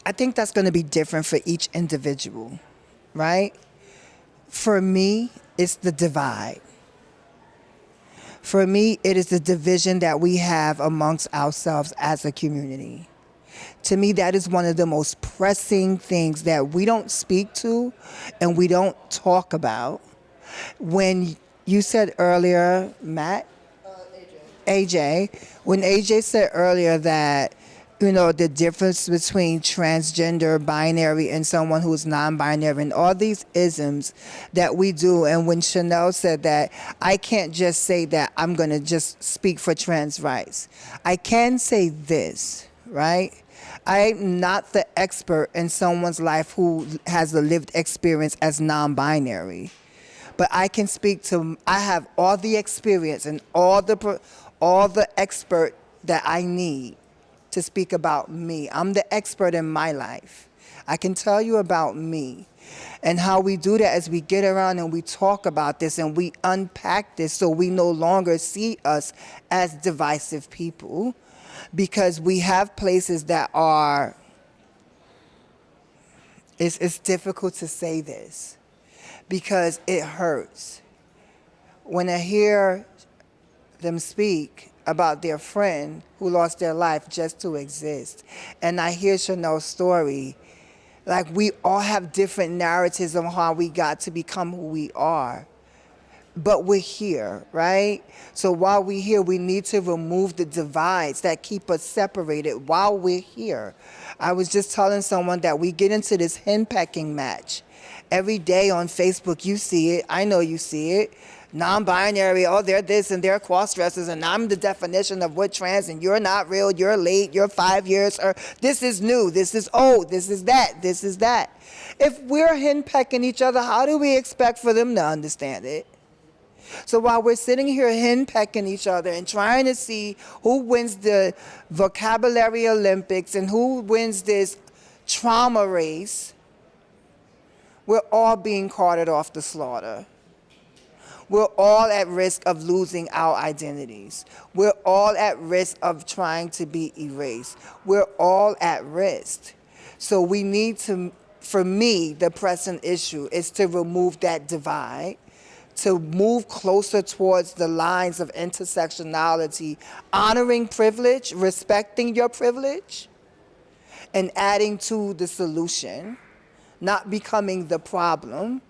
I think that's going to be different for each individual, right? For me, it's the divide. For me, it is the division that we have amongst ourselves as a community. To me, that is one of the most pressing things that we don't speak to and we don't talk about. When you said earlier, Matt? AJ, when AJ said earlier that, you know, the difference between transgender, binary, and someone who's non-binary, and all these isms that we do, and when Chanel said that, I can't just say that I'm going to just speak for trans rights. I can say this, right? I'm not the expert in someone's life who has a lived experience as non-binary. But I can speak to, I have all the experience and all the expert that I need to speak about me. I'm the expert in my life. I can tell you about me. And how we do that is we get around and we talk about this and we unpack this so we no longer see us as divisive people, because we have places that are, it's difficult to say this because it hurts. When I hear them speak about their friend who lost their life just to exist, and I hear Chanel's story, like, we all have different narratives on how we got to become who we are. But we're here, right? So while we're here, we need to remove the divides that keep us separated while we're here. I was just telling someone that we get into this henpecking match. Every day on Facebook, you see it. I know you see it. Non-binary, oh, they're this and they're cross-dressers, and I'm the definition of what trans, and you're not real, you're late, you're 5 years, or this is new, this is old, this is that, this is that. If we're henpecking each other, how do we expect for them to understand it? So while we're sitting here henpecking each other and trying to see who wins the vocabulary Olympics and who wins this trauma race, we're all being carted off the slaughter. We're all at risk of losing our identities. We're all at risk of trying to be erased. We're all at risk. So we need to, for me, the pressing issue is to remove that divide, to move closer towards the lines of intersectionality, honoring privilege, respecting your privilege, and adding to the solution, not becoming the problem.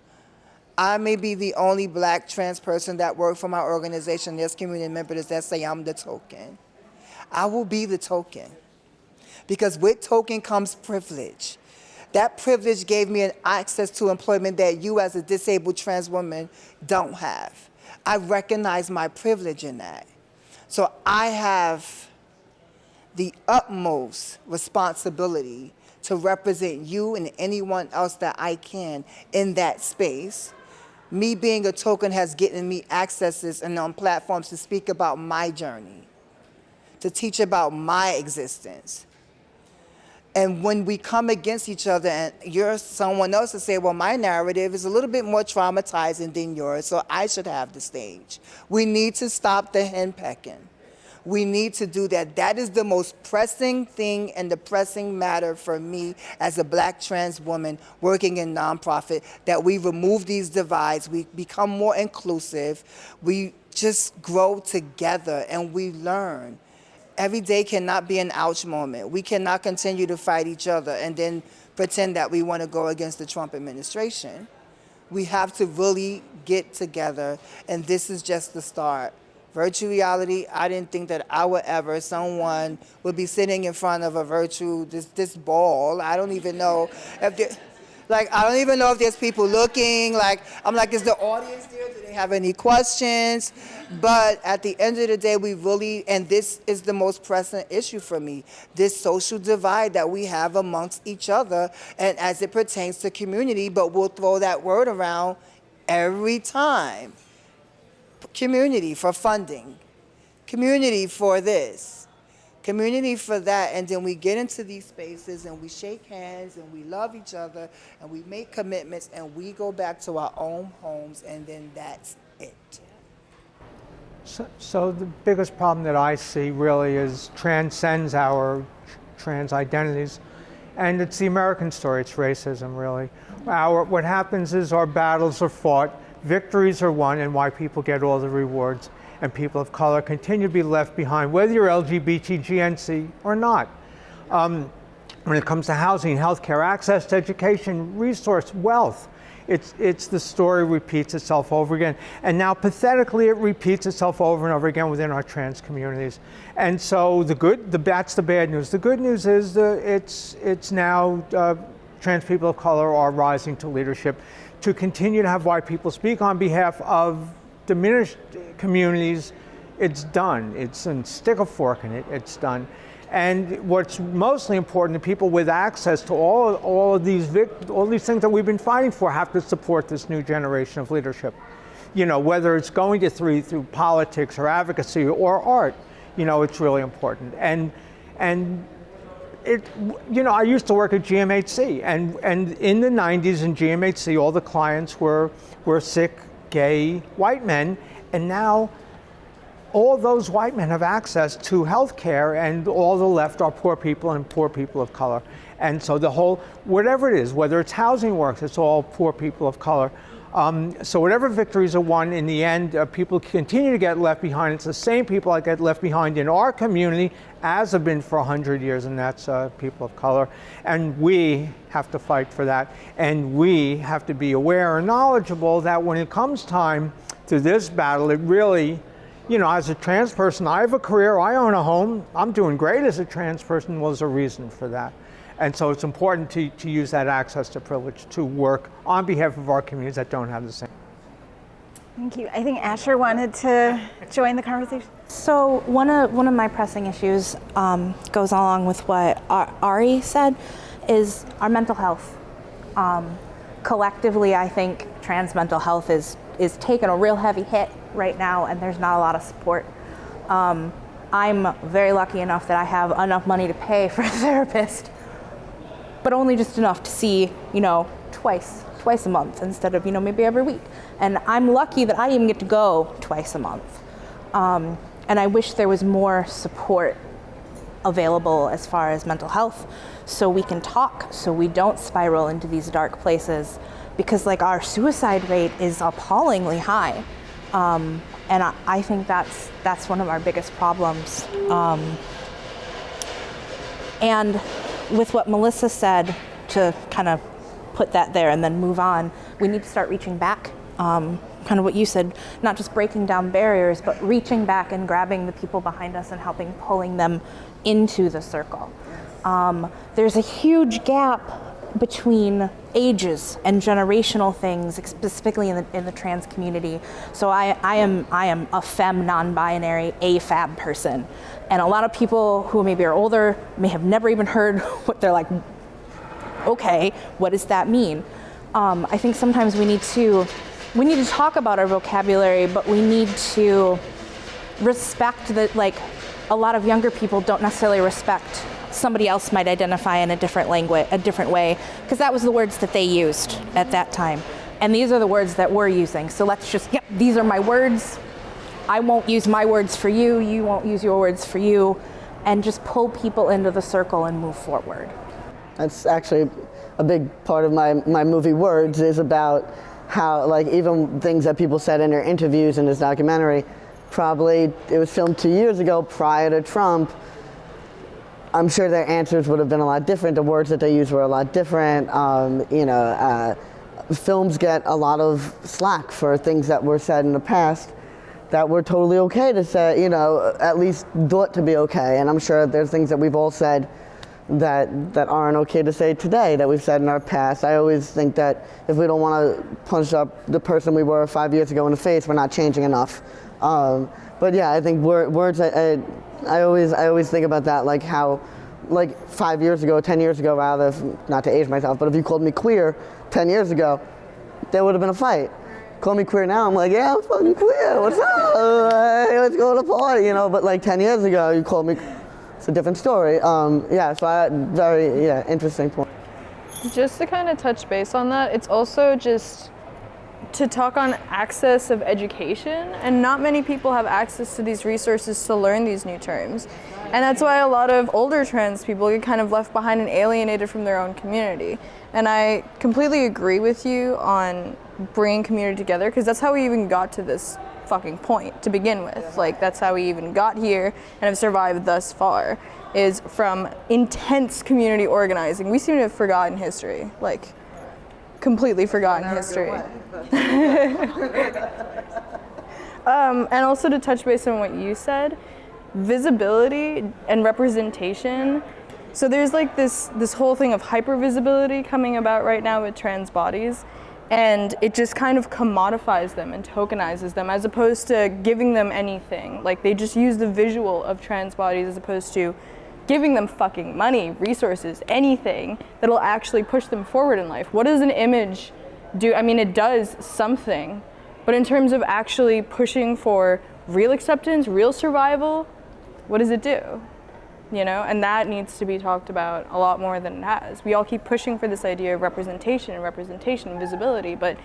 I may be the only Black trans person that works for my organization. There's community members that say I'm the token. I will be the token, because with token comes privilege. That privilege gave me an access to employment that you as a disabled trans woman don't have. I recognize my privilege in that. So I have the utmost responsibility to represent you and anyone else that I can in that space. Me being a token has given me accesses and on platforms to speak about my journey, to teach about my existence. And when we come against each other and you're someone else to say, well, my narrative is a little bit more traumatizing than yours, so I should have the stage. We need to stop the henpecking. We need to do that. That is the most pressing thing and the pressing matter for me as a Black trans woman working in nonprofit, that we remove these divides, we become more inclusive, we just grow together and we learn. Every day cannot be an ouch moment. We cannot continue to fight each other and then pretend that we want to go against the Trump administration. We have to really get together, and this is just the start. Virtual reality, I didn't think that I would ever, someone would be sitting in front of a this ball. I don't even know if I don't even know if there's people looking. Like, I'm like, is the audience there? Do they have any questions. But at the end of the day, we really, and this is the most pressing issue for me, this social divide that we have amongst each other and as it pertains to community, but we'll throw that word around every time. Community for funding, community for this, community for that, and then we get into these spaces and we shake hands and we love each other and we make commitments and we go back to our own homes and then that's it. So the biggest problem that I see really is transcends our trans identities, and it's the American story, it's racism really. What happens is our battles are fought, victories are won, and why people get all the rewards, and people of color continue to be left behind, whether you're LGBT, GNC, or not. When it comes to housing, healthcare, access to education, resource, wealth, it's the story repeats itself over again. And now pathetically, it repeats itself over and over again within our trans communities. And so that's the bad news. The good news is it's now trans people of color are rising to leadership to continue to have white people speak on behalf of diminished communities. It's done. Stick a fork in it, it's done. And what's mostly important, the people with access to all these things that we've been fighting for have to support this new generation of leadership. You know, whether it's going to through politics or advocacy or art, you know, it's really important. And I used to work at GMHC, and in the 90s in GMHC, all the clients were sick, gay, white men, and now all those white men have access to health care, and all the left are poor people and poor people of color. And so whatever it is, whether it's housing works, it's all poor people of color. So whatever victories are won, in the end, people continue to get left behind. It's the same people that get left behind in our community as have been for 100 years, and that's people of color. And we have to fight for that. And we have to be aware and knowledgeable that when it comes time to this battle, it really, you know, as a trans person, I have a career, I own a home, I'm doing great as a trans person. Well, there's a reason for that. And so it's important to use that access to privilege to work on behalf of our communities that don't have the same. Thank you. I think Asher wanted to join the conversation. So one of my pressing issues goes along with what Ari said, is our mental health. Collectively, I think trans mental health is taking a real heavy hit right now, and there's not a lot of support. I'm very lucky enough that I have enough money to pay for a therapist, but only just enough to see, you know, twice a month instead of, you know, maybe every week. And I'm lucky that I even get to go twice a month. And I wish there was more support available as far as mental health, so we can talk, so we don't spiral into these dark places, because like our suicide rate is appallingly high. And I think that's one of our biggest problems. And with what Melissa said, to kind of put that there and then move on, we need to start reaching back. Kind of what you said, not just breaking down barriers, but reaching back and grabbing the people behind us and pulling them into the circle. There's a huge gap between ages and generational things, specifically in the trans community. So I am a femme non-binary AFAB person, and a lot of people who maybe are older may have never even heard what they're like. Okay, what does that mean? I think sometimes we need to talk about our vocabulary, but we need to respect that, like, a lot of younger people don't necessarily respect somebody else might identify in a different language, a different way, because that was the words that they used at that time. And these are the words that we're using. So let's just, these are my words. I won't use my words for you. You won't use your words for you. And just pull people into the circle and move forward. That's actually a big part of my movie Words, is about how, like, even things that people said in their interviews in this documentary, probably it was filmed 2 years ago prior to Trump. I'm sure their answers would have been a lot different. The words that they used were a lot different. Films get a lot of slack for things that were said in the past that were totally okay to say, at least thought to be okay. And I'm sure there's things that we've all said that aren't okay to say today, that we've said in our past. I always think that if we don't want to punch up the person we were 5 years ago in the face, we're not changing enough. But yeah, I think words, I always think about that, like how, like 5 years ago, 10 years ago rather, not to age myself, but if you called me queer 10 years ago, there would have been a fight. Call me queer now, I'm like, yeah, I'm fucking queer, what's up? Let's go to the party, you know, but like 10 years ago, you called me, it's a different story. Yeah, so very interesting point. Just to kind of touch base on that, it's also just to talk on access of education, and not many people have access to these resources to learn these new terms. And that's why a lot of older trans people get kind of left behind and alienated from their own community. And I completely agree with you on bringing community together, because that's how we even got to this fucking point to begin with. Like, that's how we even got here and have survived thus far, is from intense community organizing. We seem to have forgotten history, like completely forgotten history. And also to touch base on what you said, visibility and representation. So there's like this whole thing of hypervisibility coming about right now with trans bodies, and it just kind of commodifies them and tokenizes them as opposed to giving them anything. Like, they just use the visual of trans bodies as opposed to giving them fucking money, resources, anything that'll actually push them forward in life. What does an image do? I mean, it does something, but in terms of actually pushing for real acceptance, real survival, what does it do? You know, and that needs to be talked about a lot more than it has. We all keep pushing for this idea of representation and visibility, but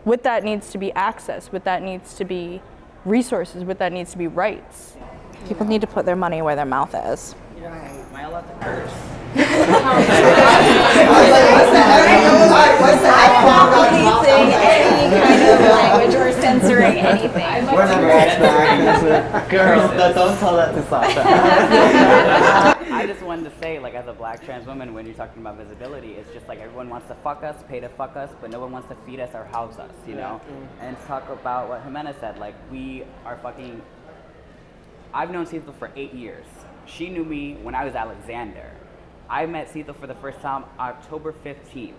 with that needs to be access, with that needs to be resources, with that needs to be rights. People need to put their money where their mouth is. Right. Am I allowed to curse? I'm not policing any kind of language or censoring anything. We're never back. Girls, don't tell that to Sasha. I just wanted to say, like, as a black trans woman, when you're talking about visibility, it's just like everyone wants to fuck us, pay to fuck us, but no one wants to feed us or house us, you know? And to talk about what Jimena said, like, we are fucking... I've known Cecil for 8 years. She knew me when I was Alexander. I met Cecil for the first time October 15th.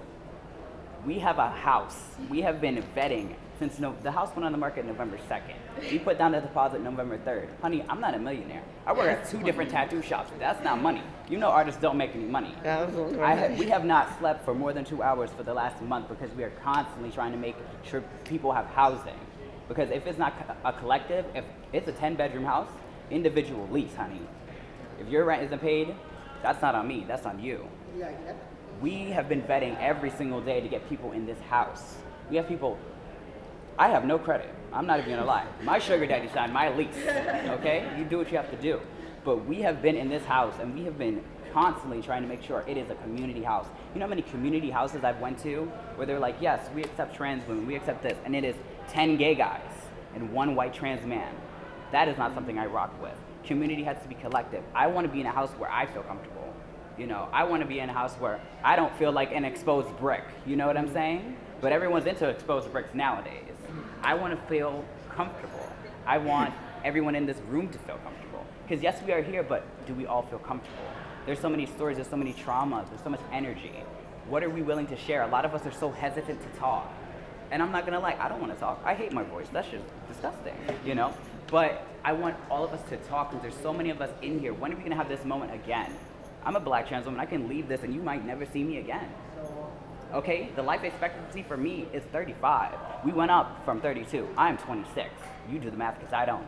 We have a house. We have been vetting since the house went on the market November 2nd. We put down the deposit November 3rd. Honey, I'm not a millionaire. I work at 2 different tattoo shops. That's not money. You know artists don't make any money. We have not slept for more than 2 hours for the last month because we are constantly trying to make sure people have housing. Because if it's not a collective, if it's a 10-bedroom house, individual lease, honey. If your rent isn't paid, that's not on me, that's on you. We have been vetting every single day to get people in this house. We have people, I have no credit, I'm not even gonna lie. My sugar daddy signed my lease, okay? You do what you have to do. But we have been in this house and we have been constantly trying to make sure it is a community house. You know how many community houses I've went to where they're like, yes, we accept trans women, we accept this, and it is 10 gay guys and 1 white trans man. That is not something I rock with. Community has to be collective. I want to be in a house where I feel comfortable. You know, I want to be in a house where I don't feel like an exposed brick. You know what I'm saying? But everyone's into exposed bricks nowadays. I want to feel comfortable. I want everyone in this room to feel comfortable. Because yes, we are here, but do we all feel comfortable? There's so many stories, there's so many traumas, there's so much energy. What are we willing to share? A lot of us are so hesitant to talk. And I'm not gonna lie, I don't want to talk. I hate my voice. That's just disgusting, you know? But I want all of us to talk because there's so many of us in here. When are we gonna have this moment again? I'm a black trans woman. I can leave this and you might never see me again. Okay? The life expectancy for me is 35. We went up from 32. I'm 26. You do the math because I don't.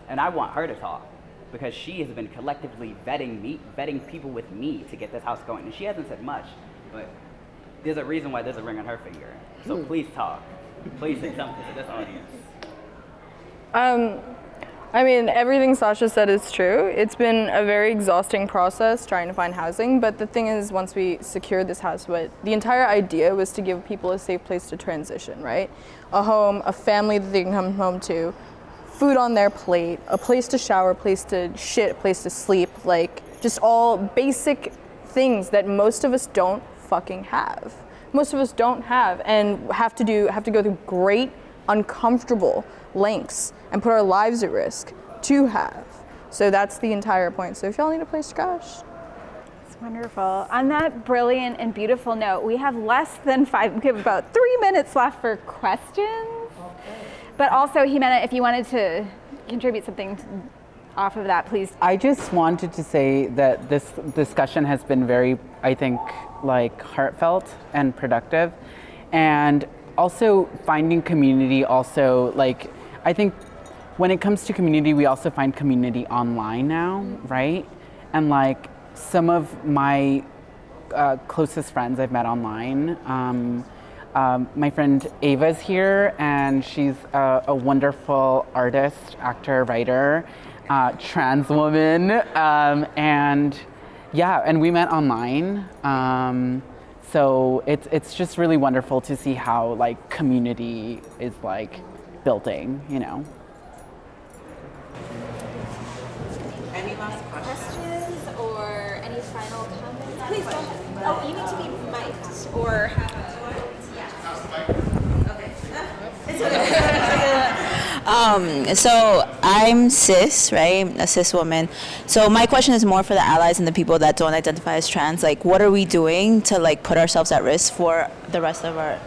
And I want her to talk because she has been collectively vetting people with me to get this house going. And she hasn't said much, but there's a reason why there's a ring on her finger. So please talk. Please say something to this audience. I mean, everything Sasha said is true. It's been a very exhausting process trying to find housing, but the thing is, once we secured this house, the entire idea was to give people a safe place to transition, right? A home, a family that they can come home to, food on their plate, a place to shower, a place to shit, a place to sleep, like just all basic things that most of us don't fucking have. Most of us don't have and have to go through great, uncomfortable lengths and put our lives at risk to have. So that's the entire point. So if y'all need a place to crash, Wonderful. On that brilliant and beautiful note, we have we have about 3 minutes left for questions. Okay. But also, Jimena, if you wanted to contribute something off of that, please. I just wanted to say that this discussion has been very, I think, like heartfelt and productive. And also finding community also, like, I think when it comes to community, we also find community online now, right? And like some of my closest friends I've met online. My friend Ava's here, and she's a wonderful artist, actor, writer, trans woman, and yeah, and we met online. So it's just really wonderful to see how like community is like building, you know. Any last questions or any final comments? Please go ahead. Oh, you need to be mic'd or have So I'm cis, right? A cis woman. So my question is more for the allies and the people that don't identify as trans. Like, what are we doing to like put ourselves at risk for the rest of our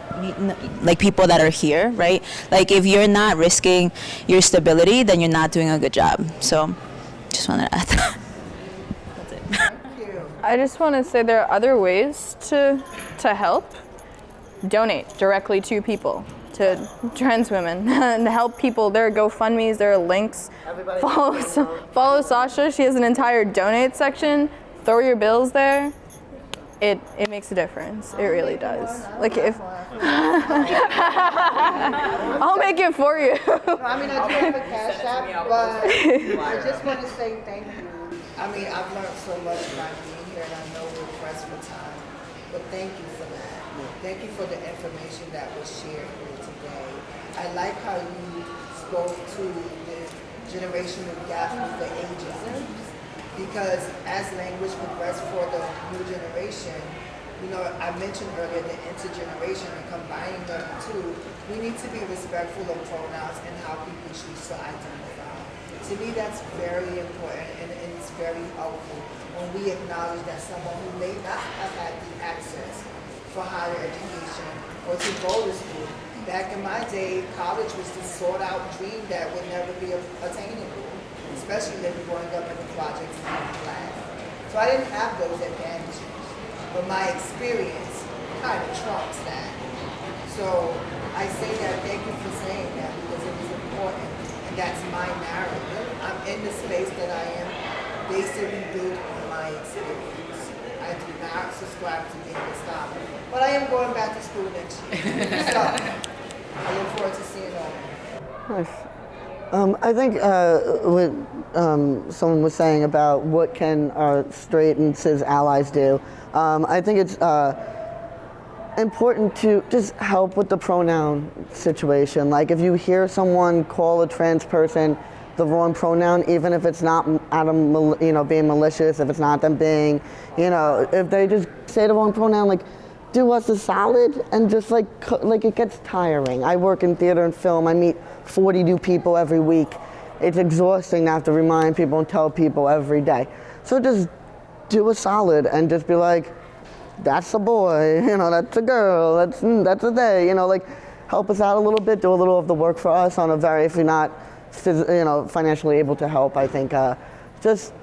like people that are here, right? Like, if you're not risking your stability, then you're not doing a good job. So, just wanted to add that. That's it. I just want to say there are other ways to help. Donate directly to people, to trans women, and help people. There are GoFundMes, there are links. Follow Sasha. She has an entire donate section. Throw your bills there. It makes a difference. It really does. Like if I'll make it for you. I mean, I do have a cash app, but I just want to say thank you. I mean, I've learned so much by being here, and I know we're pressed for time, but thank you for that. Thank you for the information that was shared here today. I like how you spoke to the generational gap with the ageism, because as language progresses for the new generation, you know, I mentioned earlier the intergeneration and combining them two, we need to be respectful of pronouns and how people choose to identify. To me, that's very important, and it's very helpful when we acknowledge that someone who may not have had the access for higher education or to go to school. Back in my day, college was this sought out dream that would never be attainable, especially if you're growing up in the projects and being Black. So I didn't have those advantages, but my experience kind of trumps that. So I say that, thank you for saying that, because it was important, and that's my narrative. I'm in the space that I am basically built on my experience. I do not subscribe to being a scholar, but I am going back to school next year. So I look forward to seeing all. Nice. I think what someone was saying about what can our straight and cis allies do, I think it's important to just help with the pronoun situation. Like, if you hear someone call a trans person the wrong pronoun, even if it's not out of, you know, being malicious, if it's not them being, you know, if they just say the wrong pronoun, like, do us a solid, and just like it gets tiring. I work in theater and film. I meet 40 new people every week. It's exhausting to have to remind people and tell people every day. So just do a solid and just be like, that's a boy, you know, that's a girl, that's a they, you know, like, help us out a little bit, do a little of the work for us on a very, if you're not, you know, financially able to help. I think just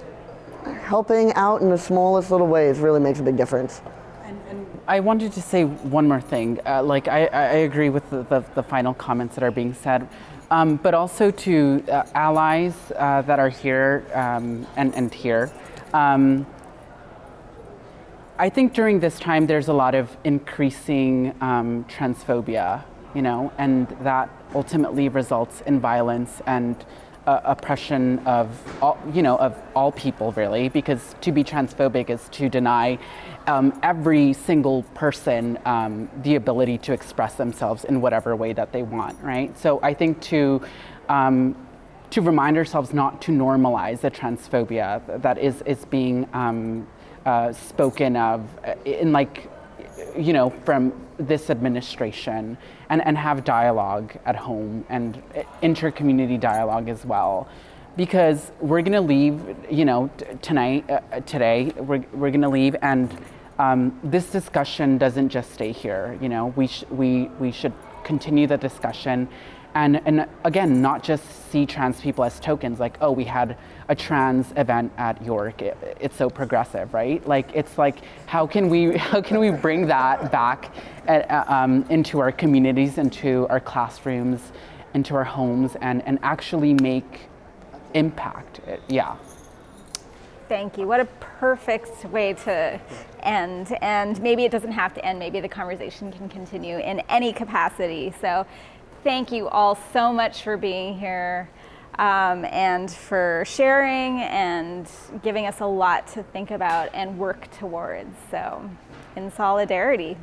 helping out in the smallest little ways really makes a big difference. And I wanted to say one more thing. Like, I agree with the final comments that are being said, but also to allies that are here and here. I think during this time there's a lot of increasing transphobia, you know, and that ultimately results in violence and oppression of all, you know, of all people, really, because to be transphobic is to deny every single person the ability to express themselves in whatever way that they want, right? So I think to remind ourselves not to normalize the transphobia that is being spoken of in, like, you know, from this administration, and have dialogue at home and inter-community dialogue as well. because we're gonna leave, you know, today, we're gonna leave, and this discussion doesn't just stay here. You know, we should continue the discussion, and again, not just see trans people as tokens. Like, oh, we had a trans event at York. It's so progressive, right? Like, it's like, how can we bring that back into our communities, into our classrooms, into our homes, and actually make impact? Yeah. Thank you. What a perfect way to end. And maybe it doesn't have to end. Maybe the conversation can continue in any capacity. So thank you all so much for being here, and for sharing and giving us a lot to think about and work towards. So in solidarity.